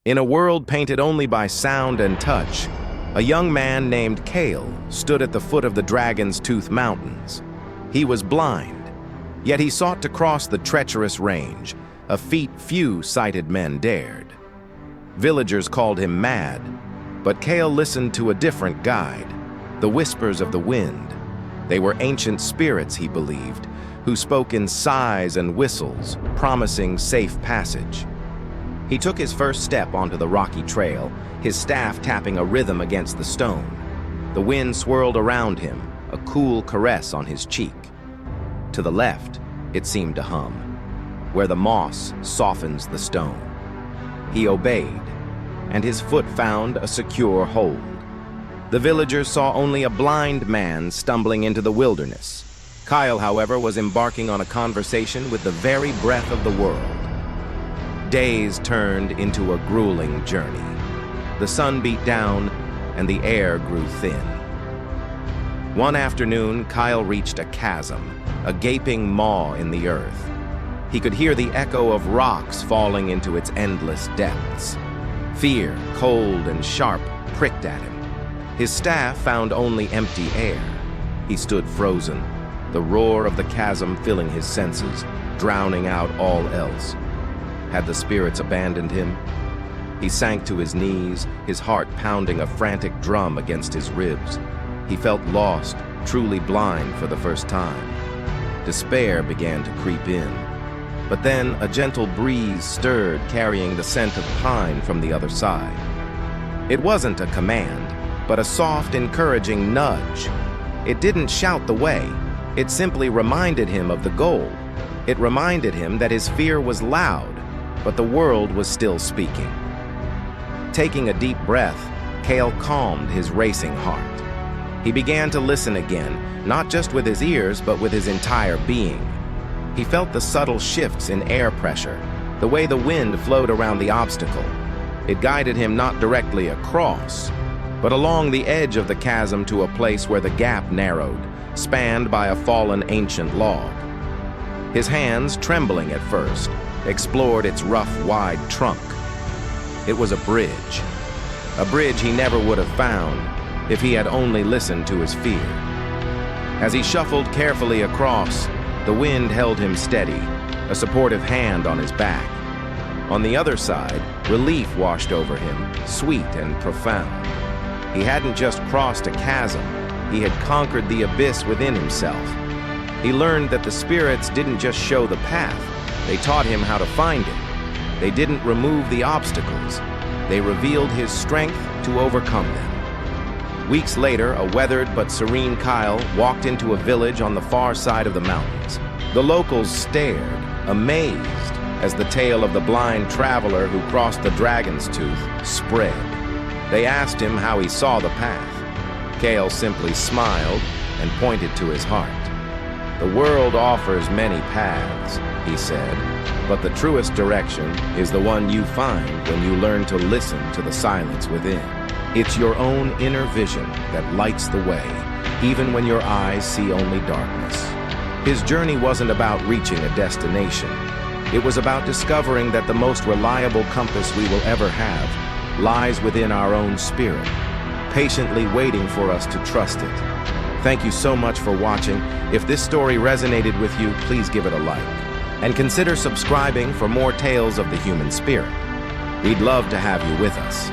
In a world painted only by sound and touch, a young man named Kale stood at the foot of the Dragon's Tooth Mountains. He was blind, yet he sought to cross the treacherous range, a feat few sighted men dared. Villagers called him mad, but Kale listened to a different guide, the whispers of the wind. They were ancient spirits, he believed, who spoke in sighs and whistles, promising safe passage. He took his first step onto the rocky trail, his staff tapping a rhythm against the stone. The wind swirled around him, a cool caress on his cheek. To the left, it seemed to hum, where the moss softens the stone. He obeyed, and his foot found a secure hold. The villagers saw only a blind man stumbling into the wilderness. Kyle, however, was embarking on a conversation with the very breath of the world. Days turned into a grueling journey. The sun beat down, and the air grew thin. One afternoon, Kyle reached a chasm, a gaping maw in the earth. He could hear the echo of rocks falling into its endless depths. Fear, cold and sharp, pricked at him. His staff found only empty air. He stood frozen, the roar of the chasm filling his senses, drowning out all else. Had the spirits abandoned him? He sank to his knees, his heart pounding a frantic drum against his ribs. He felt lost, truly blind for the first time. Despair began to creep in. But then a gentle breeze stirred, carrying the scent of pine from the other side. It wasn't a command, but a soft, encouraging nudge. It didn't shout the way. It simply reminded him of the goal. It reminded him that his fear was loud, but the world was still speaking. Taking a deep breath, Kale calmed his racing heart. He began to listen again, not just with his ears, but with his entire being. He felt the subtle shifts in air pressure, the way the wind flowed around the obstacle. It guided him not directly across, but along the edge of the chasm to a place where the gap narrowed, spanned by a fallen ancient log. His hands, trembling at first, explored its rough, wide trunk. It was a bridge he never would have found if he had only listened to his fear. As he shuffled carefully across, the wind held him steady, a supportive hand on his back. On the other side, relief washed over him, sweet and profound. He hadn't just crossed a chasm, he had conquered the abyss within himself. He learned that the spirits didn't just show the path, they taught him how to find it. They didn't remove the obstacles, they revealed his strength to overcome them. Weeks later, a weathered but serene Kyle walked into a village on the far side of the mountains. The locals stared, amazed, as the tale of the blind traveler who crossed the Dragon's Tooth spread. They asked him how he saw the path. Kale simply smiled and pointed to his heart. "The world offers many paths," he said, "but the truest direction is the one you find when you learn to listen to the silence within. It's your own inner vision that lights the way, even when your eyes see only darkness." His journey wasn't about reaching a destination. It was about discovering that the most reliable compass we will ever have lies within our own spirit, patiently waiting for us to trust it. Thank you so much for watching. If this story resonated with you, please give it a like. And consider subscribing for more tales of the human spirit. We'd love to have you with us.